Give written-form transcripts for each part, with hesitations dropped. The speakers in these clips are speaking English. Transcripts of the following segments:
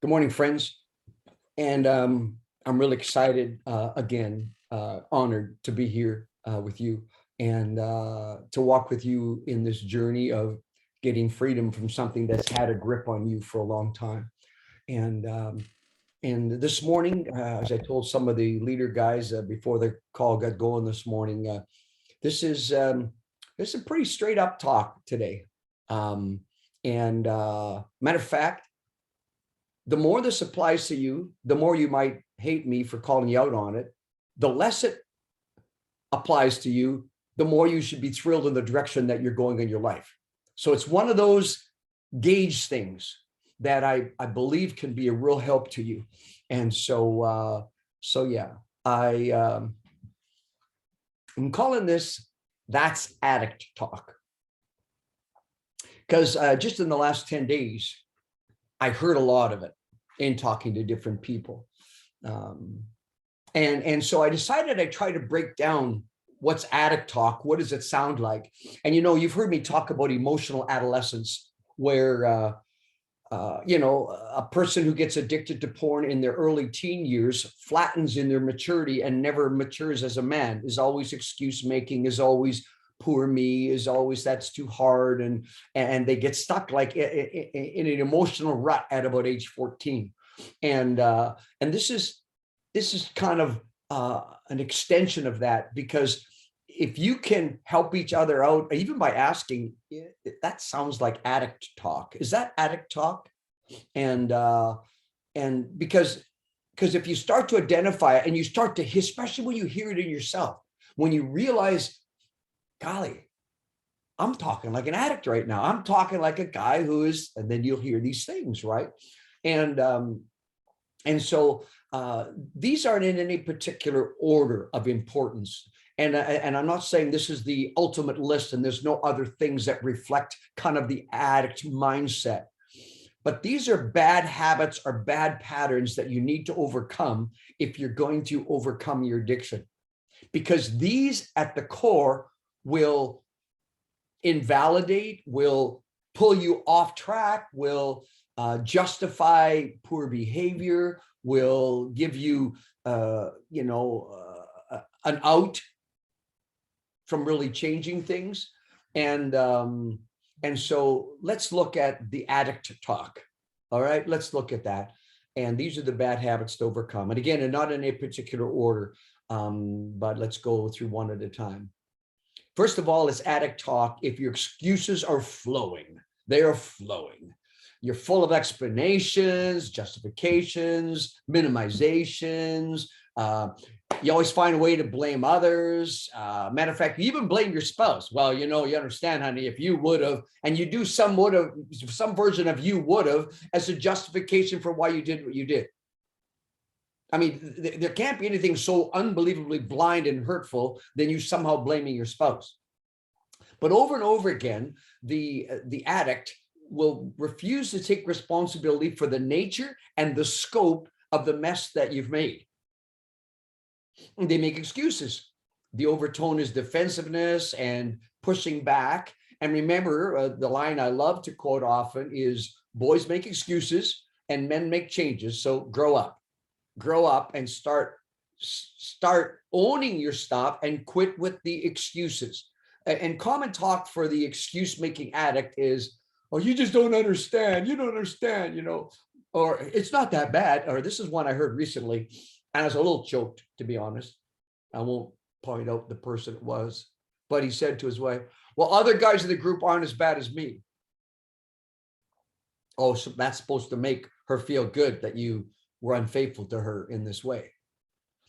Good morning, friends. And I'm really excited again, honored to be here with you and to walk with you in this journey of getting freedom from something that's had a grip on you for a long time. And this morning, as I told some of the leader guys before the call got going this morning, this is this is a pretty straight up talk today. And matter of fact, the more this applies to you, the more you might hate me for calling you out on it. The less it applies to you, the more you should be thrilled in the direction that you're going in your life. So it's one of those gauge things that I believe can be a real help to you. And so yeah, I'm calling this That's Addict Talk. Because just in the last 10 days, I heard a lot of it in talking to different people. And so I decided I'd try to break down what's addict talk. What does it sound like? And, you've heard me talk about emotional adolescence, where, a person who gets addicted to porn in their early teen years flattens in their maturity and never matures as a man, is always excuse making, is always poor me, is always that's too hard, and they get stuck like in an emotional rut at about age 14. And this is kind of an extension of that, because if you can help each other out, even by asking, that sounds like addict talk. Is that addict talk? And because if you start to identify it and you start to, especially when you hear it in yourself, when you realize, golly, I'm talking like an addict right now. I'm talking like a guy who is, and then you'll hear these things, right? And so these aren't in any particular order of importance. And I'm not saying this is the ultimate list and there's no other things that reflect kind of the addict mindset. But these are bad habits or bad patterns that you need to overcome if you're going to overcome your addiction. Because these at the core will invalidate, will pull you off track, will justify poor behavior, will give you, an out from really changing things. And so let's look at the addict talk. All right, let's look at that. And these are the bad habits to overcome. And again, and not in a particular order, but let's go through one at a time. First of all, it's addict talk. If your excuses are flowing, they are flowing. You're full of explanations, justifications, minimizations. You always find a way to blame others. Matter of fact, you even blame your spouse. Well, you understand, honey, if you would have, and you do some version of you would have as a justification for why you did what you did. I mean, there can't be anything so unbelievably blind and hurtful than you somehow blaming your spouse. But over and over again, the addict will refuse to take responsibility for the nature and the scope of the mess that you've made. And they make excuses. The overtone is defensiveness and pushing back. And remember, the line I love to quote often is, boys make excuses and men make changes. So grow up and start owning your stuff and quit with the excuses. And common talk for the excuse making addict is, oh, you just don't understand. You don't understand, or it's not that bad. Or this is one I heard recently, and I was a little choked, to be honest. I won't point out the person it was, but he said to his wife, well, other guys in the group aren't as bad as me. Oh, so that's supposed to make her feel good that you were unfaithful to her in this way.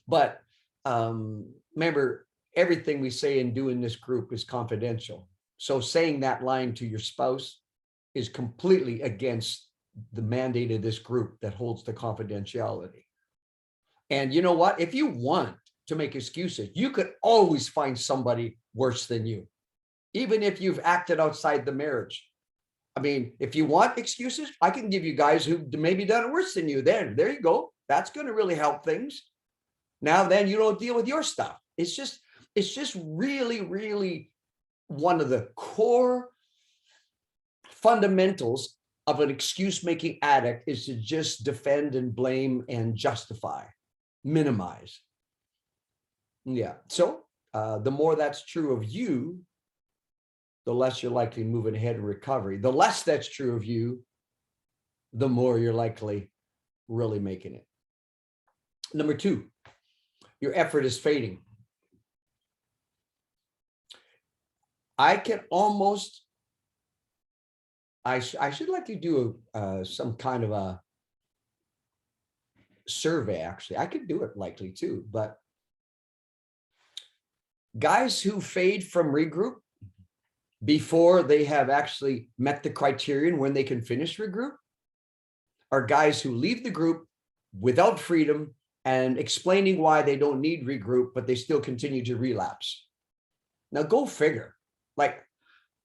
But remember, everything we say and do in this group is confidential. So saying that line to your spouse is completely against the mandate of this group that holds the confidentiality. And you know what? If you want to make excuses, you could always find somebody worse than you, even if you've acted outside the marriage. I mean, if you want excuses, I can give you guys who maybe done it worse than you. Then there you go. That's going to really help things. Now, then you don't deal with your stuff. It's just really, really one of the core fundamentals of an excuse-making addict is to just defend and blame and justify, minimize. Yeah. So the more that's true of you, the less you're likely moving ahead in recovery. The less that's true of you, the more you're likely really making it. Number two, your effort is fading. I can almost, I should like to do some kind of a survey, actually. I could do it likely too, but guys who fade from regroup before they have actually met the criterion when they can finish regroup are guys who leave the group without freedom and explaining why they don't need regroup, but they still continue to relapse. Now go figure. Like,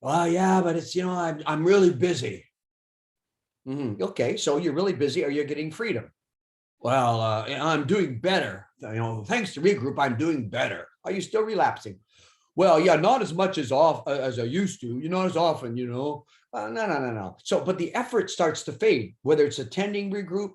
well, yeah, but it's, I'm really busy. Okay, so you're really busy or you're getting freedom. Well, I'm doing better. Thanks to regroup, I'm doing better. Are you still relapsing? Well, yeah, not as much as I used to, not as often, no. So, but the effort starts to fade, whether it's attending regroup,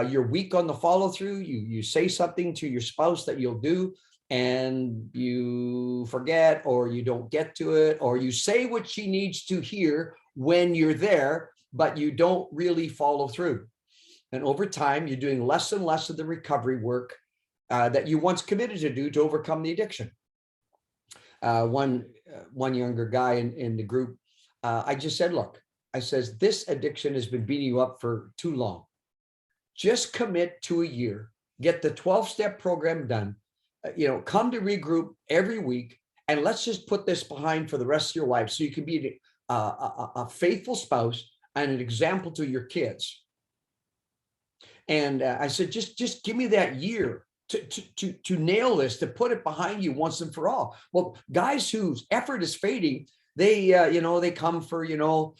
you're weak on the follow through, you say something to your spouse that you'll do and you forget, or you don't get to it, or you say what she needs to hear when you're there, but you don't really follow through. And over time, you're doing less and less of the recovery work that you once committed to do to overcome the addiction. One younger guy in the group, I just said, look, I says, this addiction has been beating you up for too long. Just commit to a year, get the 12-step program done, come to regroup every week, and let's just put this behind for the rest of your life so you can be a faithful spouse and an example to your kids. And I said, just give me that year to nail this, to put it behind you once and for all. Well, guys whose effort is fading, they they come for about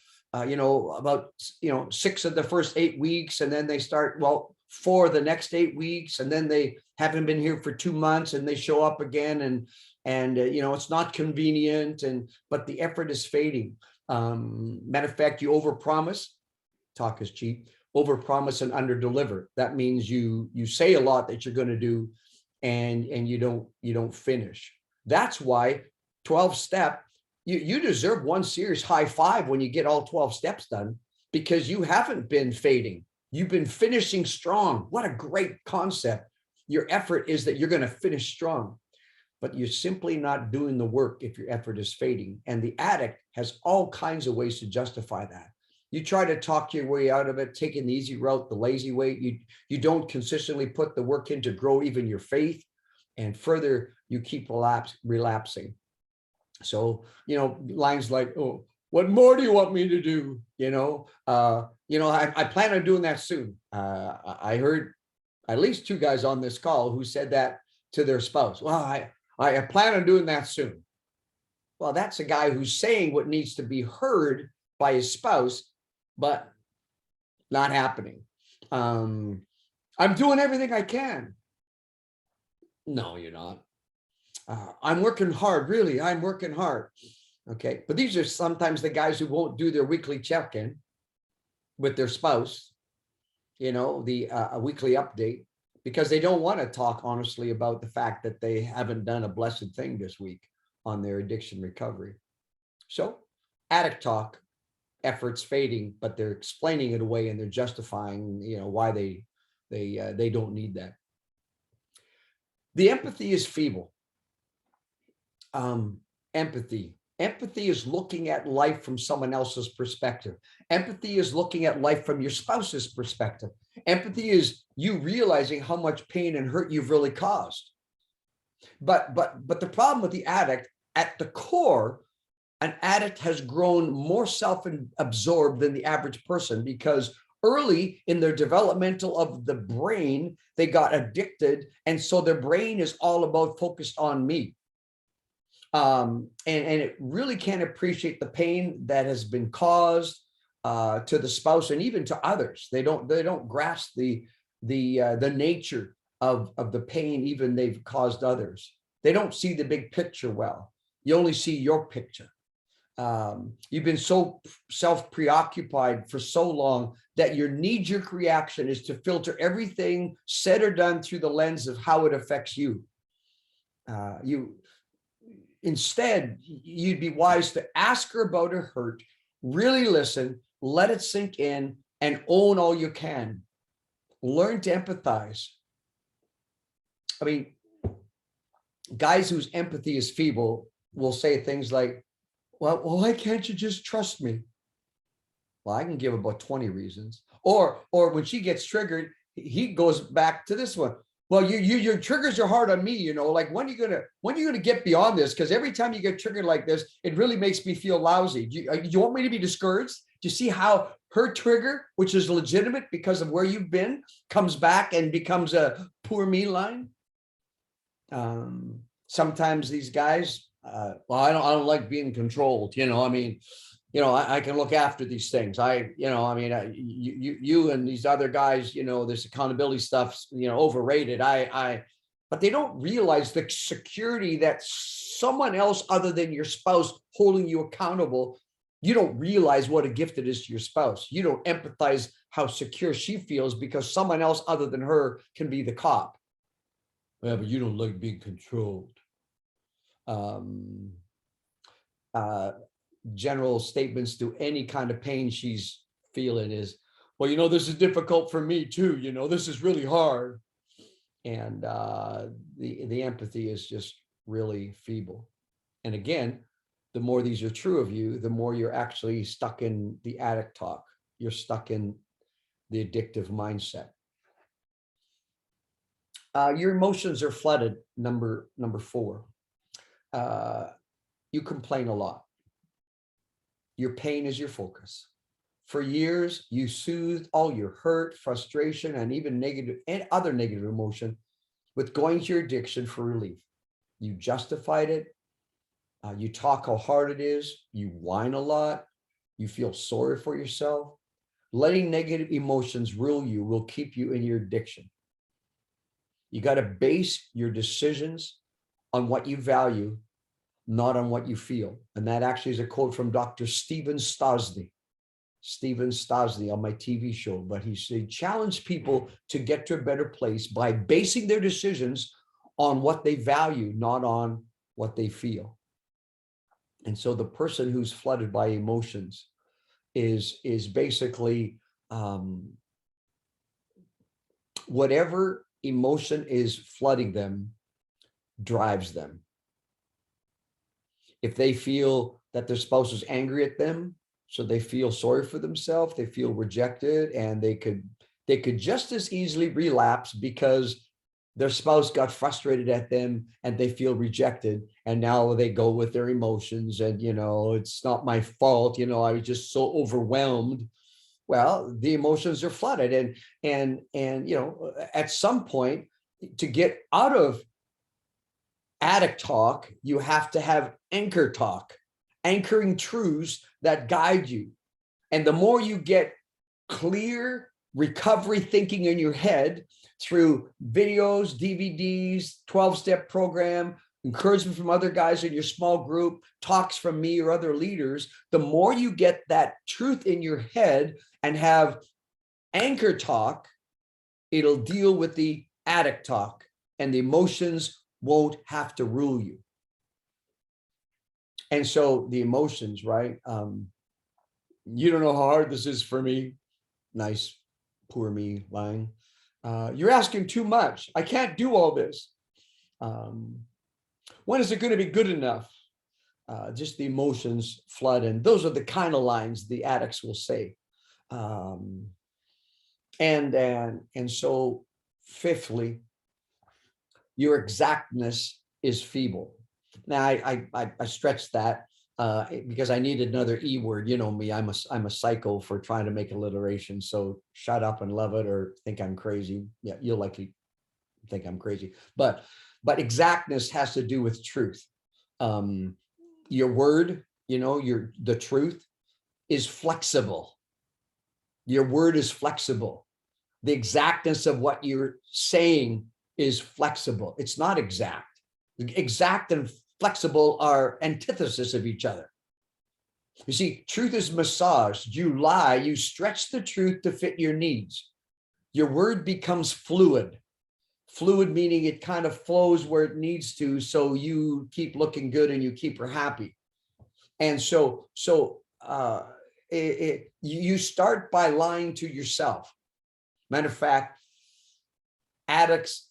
6 of the first 8 weeks, and then they start 4 the next 8 weeks, and then they haven't been here for 2 months, and they show up again, and it's not convenient, but the effort is fading. Matter of fact, you overpromise. Talk is cheap. Overpromise and underdeliver. That means you say a lot that you're going to do, and you don't finish. That's why 12-step, you deserve one serious high five when you get all 12 steps done, because you haven't been fading. You've been finishing strong. What a great concept. Your effort is that you're going to finish strong, but you're simply not doing the work if your effort is fading. And the addict has all kinds of ways to justify that. You try to talk your way out of it, taking the easy route, the lazy way. You don't consistently put the work in to grow even your faith, and further, you keep relapsing. So, lines like, "Oh, what more do you want me to do?" I plan on doing that soon. I heard at least 2 guys on this call who said that to their spouse. Well, I plan on doing that soon. Well, that's a guy who's saying what needs to be heard by his spouse, but not happening. I'm doing everything I can. No, you're not. I'm working hard. Really, I'm working hard. Okay. But these are sometimes the guys who won't do their weekly check-in with their spouse, a weekly update, because they don't want to talk honestly about the fact that they haven't done a blessed thing this week on their addiction recovery. So addict talk, efforts fading, but they're explaining it away and they're justifying, why they don't need that. The empathy is feeble. Empathy is looking at life from someone else's perspective. Empathy is looking at life from your spouse's perspective. Empathy is you realizing how much pain and hurt you've really caused. But the problem with the addict, at the core, an addict has grown more self-absorbed than the average person, because early in their developmental of the brain, they got addicted. And so their brain is all about focused on me. And it really can't appreciate the pain that has been caused to the spouse and even to others. They don't grasp the nature of the pain even they've caused others. They don't see the big picture well. You only see your picture. You've been so self-preoccupied for so long that your knee-jerk reaction is to filter everything said or done through the lens of how it affects you. Instead, you'd be wise to ask her about her hurt, really listen, let it sink in, and own all you can. Learn to empathize. I mean, guys whose empathy is feeble will say things like, well, why can't you just trust me? Well, I can give about 20 reasons. Or when she gets triggered, he goes back to this one. Well, your triggers are hard on me, you know, like when are you gonna get beyond this? Because every time you get triggered like this, it really makes me feel lousy. Do you want me to be discouraged? Do you see how her trigger, which is legitimate because of where you've been, comes back and becomes a poor me line? Sometimes these guys, well, I don't like being controlled. You know, I mean, you know, I can look after these things. You and these other guys, you know, this accountability stuff's, you know, overrated. But they don't realize the security that someone else other than your spouse holding you accountable. You don't realize what a gift it is to your spouse. You don't empathize how secure she feels because someone else other than her can be the cop. Yeah, but you don't like being controlled. General statements to any kind of pain she's feeling is, well, you know, this is difficult for me too. You know, this is really hard. And the empathy is just really feeble. And again, the more these are true of you, the more you're actually stuck in the addict talk. You're stuck in the addictive mindset. Your emotions are flooded. Number 4. You complain a lot. Your pain is your focus. For years, you soothed all your hurt, frustration, and even negative and other negative emotion with going to your addiction for relief. You justified it. You talk how hard it is. You whine a lot. You feel sorry for yourself. Letting negative emotions rule you will keep you in your addiction. You got to base your decisions on what you value, not on what you feel. And that actually is a quote from Dr. Stephen Stosny on my TV show. But he said, challenge people to get to a better place by basing their decisions on what they value, not on what they feel. And so the person who's flooded by emotions is basically whatever emotion is flooding them drives them. If they feel that their spouse is angry at them, so they feel sorry for themselves, they feel rejected, and they could just as easily relapse because their spouse got frustrated at them and they feel rejected, and now they go with their emotions and, you know, it's not my fault, you know, I was just so overwhelmed. Well, the emotions are flooded, and you know, at some point, to get out of addict talk, you have to have anchor talk, anchoring truths that guide you. And the more you get clear recovery thinking in your head through videos, DVDs, 12-step program, encouragement from other guys in your small group, talks from me or other leaders, the more you get that truth in your head and have anchor talk, it'll deal with the addict talk, and the emotions won't have to rule you. And so the emotions, right? You don't know how hard this is for me. Nice, poor me line. You're asking too much. I can't do all this. When is it going to be good enough? Just the emotions flood. And those are the kind of lines the addicts will say. And so fifthly, your exactness is feeble. Now I stretched that because I needed another E word. You know me, I'm a psycho for trying to make alliteration. So shut up and love it, or think I'm crazy. Yeah, you'll likely think I'm crazy. But exactness has to do with truth. Your word, you know, the truth is flexible. Your word is flexible. The exactness of what you're saying is flexible. It's not exact. Exact and flexible are antithesis of each other. You see, truth is massaged. You lie, you stretch the truth to fit your needs. Your word becomes fluid. Fluid meaning it kind of flows where it needs to, so you keep looking good and you keep her happy. And you start by lying to yourself. Matter of fact, addicts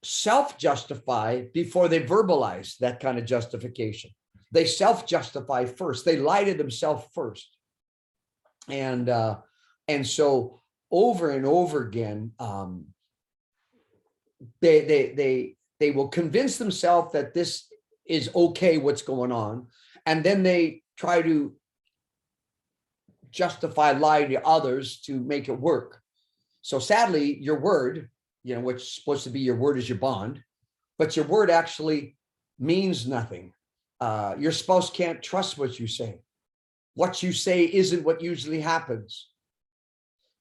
self-justify before they verbalize that kind of justification. They self-justify first. They lie to themselves first. And so over and over again, they will convince themselves that this is okay, what's going on, and then they try to justify lying to others to make it work. So sadly, your word, which is supposed to be your word is your bond, but your word actually means nothing. Your spouse can't trust what you say. What you say isn't what usually happens.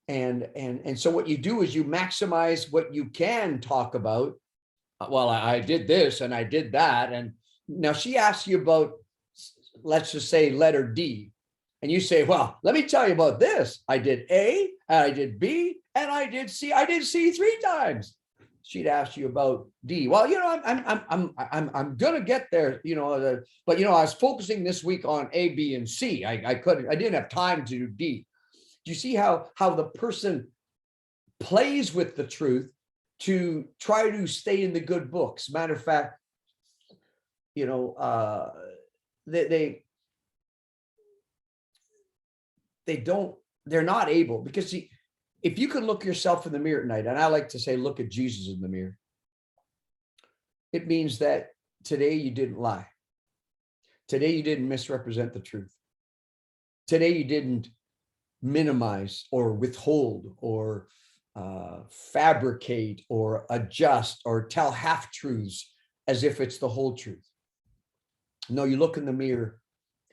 And so what you do is you maximize what you can talk about. Well, I did this and I did that. And now she asks you about, let's just say letter D. And you say, well, let me tell you about this. I did A, and I did B, and I did C. I did C 3 times. She'd ask you about D. Well, I'm gonna get there, but I was focusing this week on A, B, and C. I didn't have time to do D. Do you see how the person plays with the truth to try to stay in the good books? Matter of fact, they're not able, because see, if you could look yourself in the mirror at night, and I like to say, look at Jesus in the mirror, it means that today you didn't lie. Today you didn't misrepresent the truth. Today you didn't minimize or withhold or fabricate or adjust or tell half-truths as if it's the whole truth. No, you look in the mirror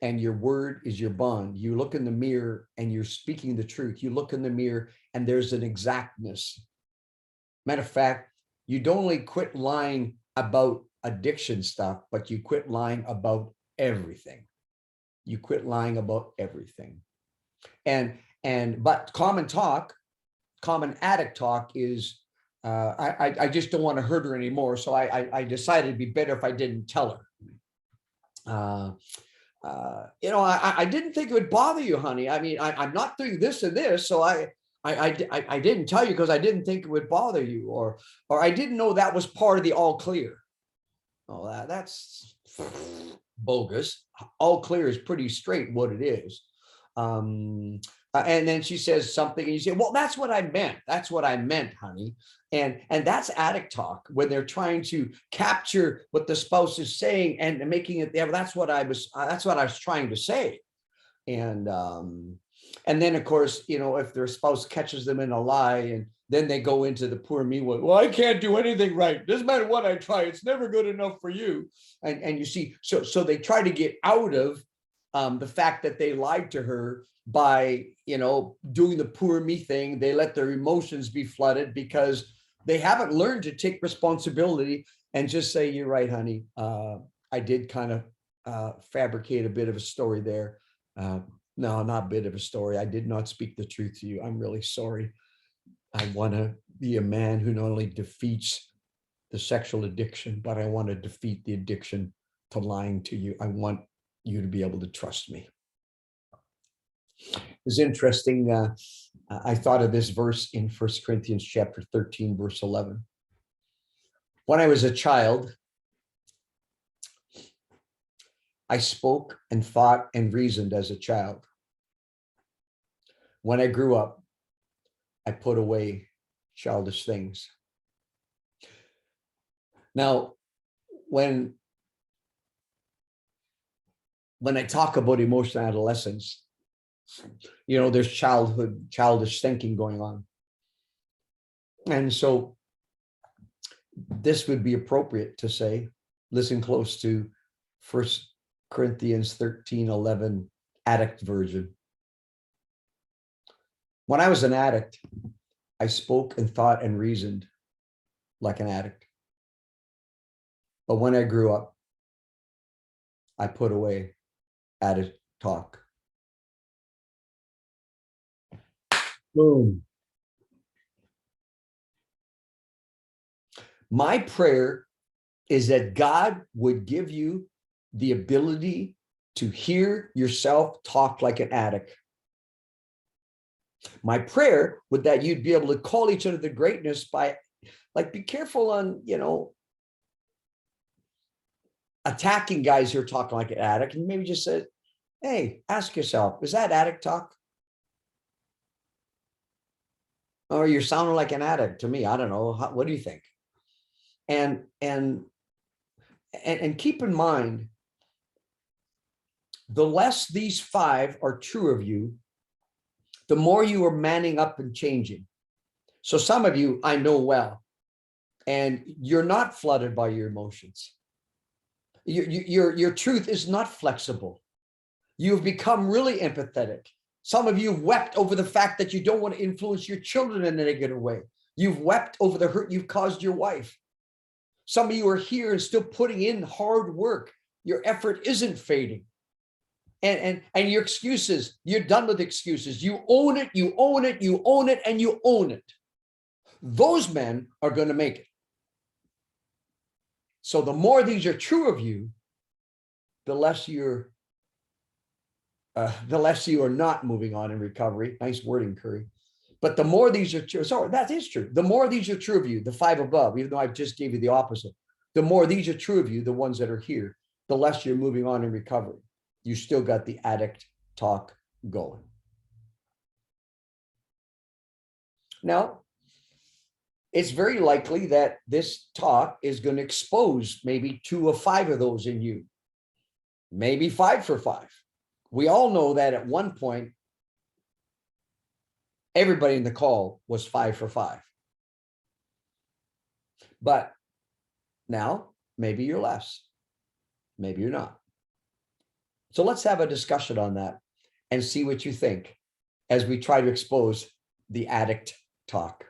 and your word is your bond. You look in the mirror and you're speaking the truth. You look in the mirror and there's an exactness. Matter of fact, you don't only quit lying about addiction stuff, but you quit lying about everything. You quit lying about everything. But common addict talk is, I just don't want to hurt her anymore. So I decided it'd be better if I didn't tell her. I didn't think it would bother you, honey. I mean, I'm not doing this and this, so I didn't tell you because I didn't think it would bother you, or I didn't know that was part of the all clear. Oh, that's bogus. All clear is pretty straight what it is. And then she says something and you say, well, that's what I meant. That's what I meant, honey. And that's addict talk, when they're trying to capture what the spouse is saying and making it, yeah, that's what I was trying to say. And then of course, if their spouse catches them in a lie, and then they go into the poor me one, well, I can't do anything right. Doesn't matter what I try, it's never good enough for you. And you see, so they try to get out of the fact that they lied to her by, doing the poor me thing. They let their emotions be flooded because they haven't learned to take responsibility and just say, you're right, honey. I did kind of fabricate a bit of a story there. No, not a bit of a story. I did not speak the truth to you. I'm really sorry. I want to be a man who not only defeats the sexual addiction, but I want to defeat the addiction to lying to you. I want you to be able to trust me. It's interesting. I thought of this verse in 1 Corinthians chapter 13, verse 11. When I was a child, I spoke and thought and reasoned as a child. When I grew up, I put away childish things. Now, when I talk about emotional adolescence, there's childish thinking going on. And so this would be appropriate to say, listen close to 1 Corinthians 13:11 addict version. When I was an addict, I spoke and thought and reasoned like an addict. But when I grew up, I put away talk. Boom. My prayer is that God would give you the ability to hear yourself talk like an addict. My prayer would that you'd be able to call each other to greatness by, like, be careful on, attacking guys who are talking like an addict, and maybe just say, hey, ask yourself, is that addict talk? Or you're sounding like an addict to me. I don't know. What do you think? And keep in mind, the less these 5 are true of you, the more you are manning up and changing. So some of you I know well, and you're not flooded by your emotions. Your truth is not flexible. You've become really empathetic. Some of you have wept over the fact that you don't want to influence your children in a negative way. You've wept over the hurt you've caused your wife. Some of you are here and still putting in hard work. Your effort isn't fading. And your excuses, you're done with excuses. You own it, you own it, you own it, and you own it. Those men are going to make it. So the more these are true of you, the less you are not moving on in recovery. Nice wording, Currie. But the more these are true, sorry, that is true. The more these are true of you, the 5 above, even though I just gave you the opposite, the more these are true of you, the ones that are here, the less you're moving on in recovery. You still got the addict talk going. Now, it's very likely that this talk is going to expose maybe 2 of 5 of those in you, maybe 5 for 5. We all know that at one point, everybody in the call was 5 for 5. But now, maybe you're less, maybe you're not. So let's have a discussion on that and see what you think as we try to expose the addict talk.